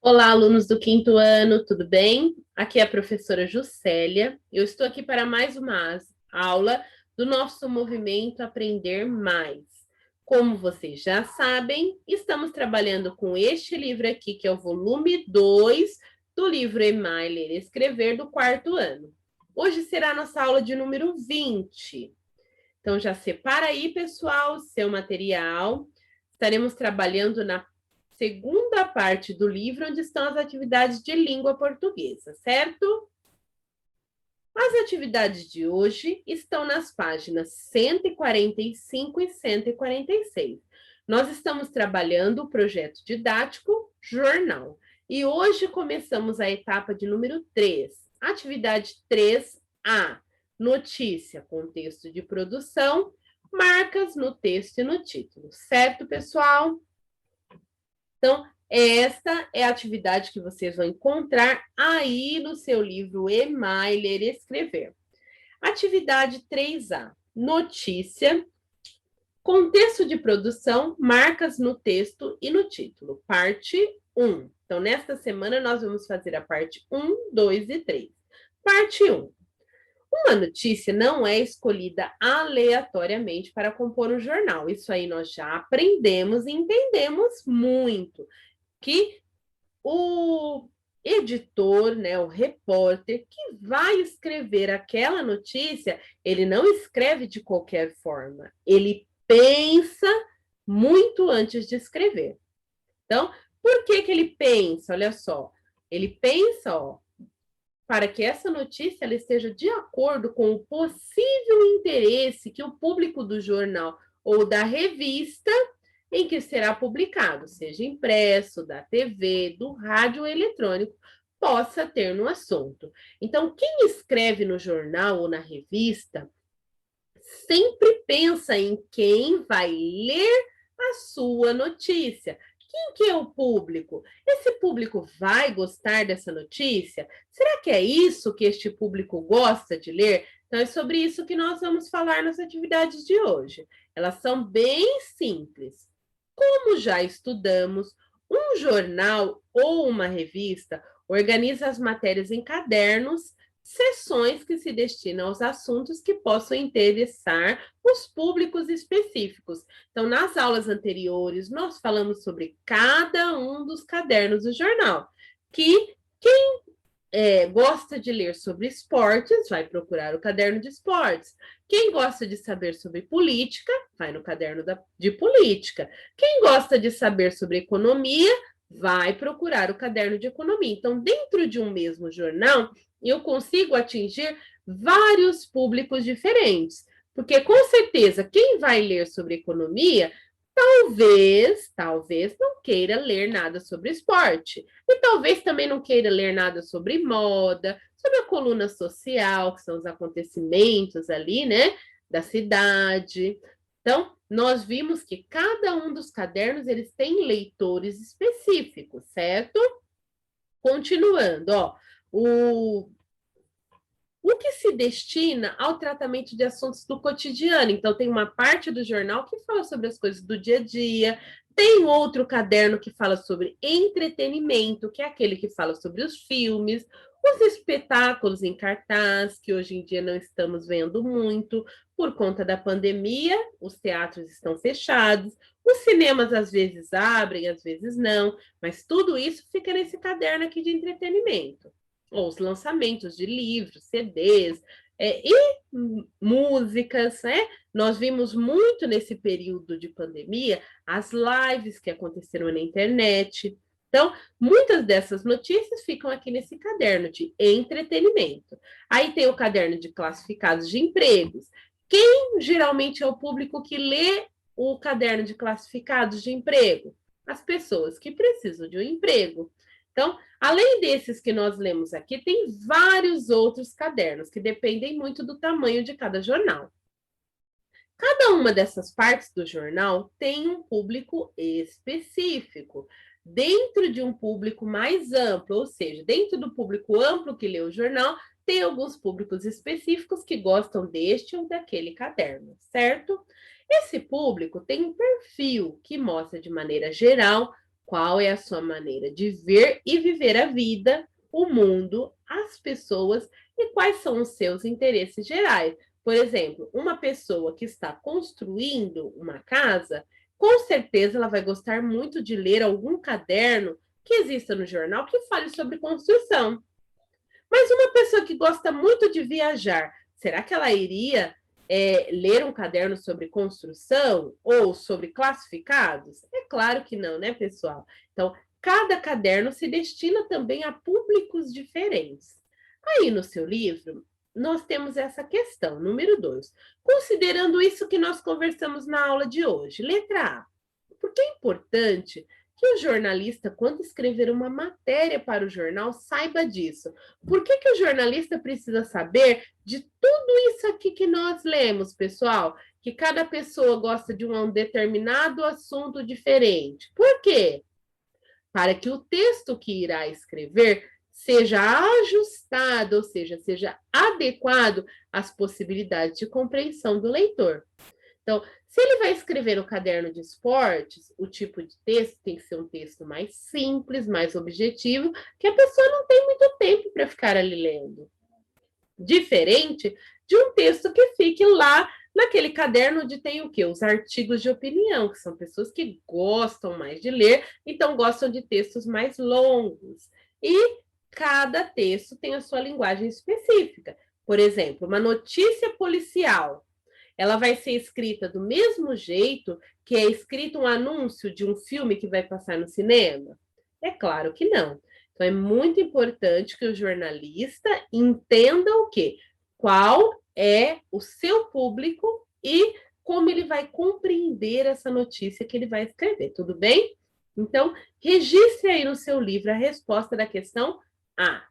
Olá, alunos do quinto ano, tudo bem? Aqui é a professora Juscelia. Eu estou aqui para mais uma aula do nosso movimento Aprender Mais. Como vocês já sabem, estamos trabalhando com este livro aqui, que é o volume 2 do livro Emai Ler e Escrever do quarto ano. Hoje será a nossa aula de número 20. Então, já separa aí, pessoal, seu material. Estaremos trabalhando na segunda parte do livro, onde estão as atividades de língua portuguesa, certo? As atividades de hoje estão nas páginas 145 e 146. Nós estamos trabalhando o projeto didático Jornal. E hoje começamos a etapa de número 3, atividade 3A, notícia, contexto de produção, marcas no texto e no título, certo, pessoal? Então, esta é a atividade que vocês vão encontrar aí no seu livro Emai Ler e Escrever. Atividade 3A, notícia, contexto de produção, marcas no texto e no título, parte 1. Então, nesta semana, nós vamos fazer a parte 1, 2 e 3. Parte 1. Uma notícia não é escolhida aleatoriamente para compor um jornal. Isso aí nós já aprendemos e entendemos muito. Que o editor, né, o repórter que vai escrever aquela notícia, ele não escreve de qualquer forma. Ele pensa muito antes de escrever. Então, por que que ele pensa? Olha só, ele pensa, ó, para que essa notícia ela esteja de acordo com o possível interesse que o público do jornal ou da revista em que será publicado, seja impresso, da TV, do rádio ou eletrônico, possa ter no assunto. Então, quem escreve no jornal ou na revista sempre pensa em quem vai ler a sua notícia. Quem que é o público? Esse público vai gostar dessa notícia? Será que é isso que este público gosta de ler? Então, é sobre isso que nós vamos falar nas atividades de hoje. Elas são bem simples. Como já estudamos, um jornal ou uma revista organiza as matérias em cadernos, seções que se destinam aos assuntos que possam interessar os públicos específicos. Então, nas aulas anteriores, nós falamos sobre cada um dos cadernos do jornal, que quem gosta de ler sobre esportes, vai procurar o caderno de esportes. Quem gosta de saber sobre política, vai no caderno de política. Quem gosta de saber sobre economia, vai procurar o caderno de economia. Então, dentro de um mesmo jornal, eu consigo atingir vários públicos diferentes. Porque, com certeza, quem vai ler sobre economia talvez não queira ler nada sobre esporte. E talvez também não queira ler nada sobre moda, sobre a coluna social, que são os acontecimentos ali, né, da cidade. Então, nós vimos que cada um dos cadernos, eles têm leitores específicos, certo? Continuando, ó, o que se destina ao tratamento de assuntos do cotidiano. Então, tem uma parte do jornal que fala sobre as coisas do dia a dia, tem outro caderno que fala sobre entretenimento, que é aquele que fala sobre os filmes, os espetáculos em cartaz, que hoje em dia não estamos vendo muito, por conta da pandemia, os teatros estão fechados, os cinemas às vezes abrem, às vezes não, mas tudo isso fica nesse caderno aqui de entretenimento, ou os lançamentos de livros, CDs, e músicas, né? Nós vimos muito nesse período de pandemia as lives que aconteceram na internet. Então, muitas dessas notícias ficam aqui nesse caderno de entretenimento. Aí tem o caderno de classificados de empregos. Quem geralmente é o público que lê o caderno de classificados de emprego? As pessoas que precisam de um emprego. Então, além desses que nós lemos aqui, tem vários outros cadernos que dependem muito do tamanho de cada jornal. Cada uma dessas partes do jornal tem um público específico, dentro de um público mais amplo, ou seja, dentro do público amplo que lê o jornal, tem alguns públicos específicos que gostam deste ou daquele caderno, certo? Esse público tem um perfil que mostra de maneira geral Qual é a sua maneira de ver e viver a vida, o mundo, as pessoas e quais são os seus interesses gerais? Por exemplo, uma pessoa que está construindo uma casa, com certeza ela vai gostar muito de ler algum caderno que exista no jornal que fale sobre construção. Mas uma pessoa que gosta muito de viajar, será que ela iria ler um caderno sobre construção ou sobre classificados? É claro que não, né, pessoal? Então, cada caderno se destina também a públicos diferentes. Aí no seu livro, nós temos essa questão, número 2. Considerando isso que nós conversamos na aula de hoje, letra A. Porque é importante que o jornalista, quando escrever uma matéria para o jornal, saiba disso. Por que o jornalista precisa saber de tudo isso aqui que nós lemos, pessoal? Que cada pessoa gosta de um determinado assunto diferente. Por quê? Para que o texto que irá escrever seja ajustado, ou seja adequado às possibilidades de compreensão do leitor. Então, se ele vai escrever no caderno de esportes, o tipo de texto tem que ser um texto mais simples, mais objetivo, que a pessoa não tem muito tempo para ficar ali lendo. Diferente de um texto que fique lá naquele caderno onde tem o quê? Os artigos de opinião, que são pessoas que gostam mais de ler, então gostam de textos mais longos. E cada texto tem a sua linguagem específica. Por exemplo, uma notícia policial. Ela vai ser escrita do mesmo jeito que é escrito um anúncio de um filme que vai passar no cinema? É claro que não. Então, é muito importante que o jornalista entenda o quê? Qual é o seu público e como ele vai compreender essa notícia que ele vai escrever, tudo bem? Então, registre aí no seu livro a resposta da questão A.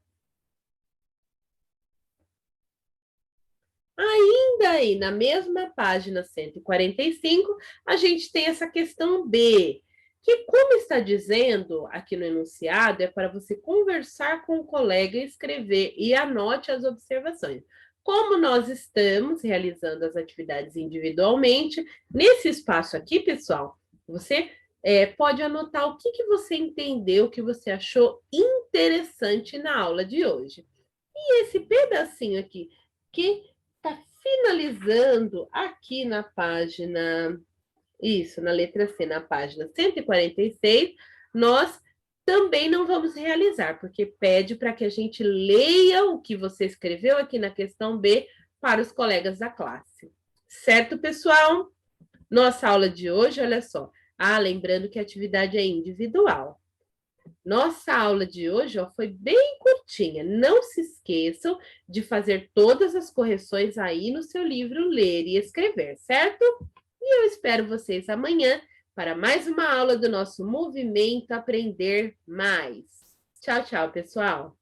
Ainda aí, na mesma página 145, a gente tem essa questão B, que, como está dizendo aqui no enunciado, é para você conversar com o colega e escrever e anote as observações. Como nós estamos realizando as atividades individualmente, nesse espaço aqui, pessoal, você pode anotar o que você entendeu, o que você achou interessante na aula de hoje. E esse pedacinho aqui, que está finalizando aqui na página, isso, na letra C, na página 146, nós também não vamos realizar, porque pede para que a gente leia o que você escreveu aqui na questão B para os colegas da classe. Certo, pessoal? Nossa aula de hoje, olha só. Lembrando que a atividade é individual. Nossa aula de hoje foi bem curtinha. Não se esqueçam de fazer todas as correções aí no seu livro Ler e Escrever, certo? E eu espero vocês amanhã para mais uma aula do nosso movimento Aprender Mais. Tchau, tchau, pessoal!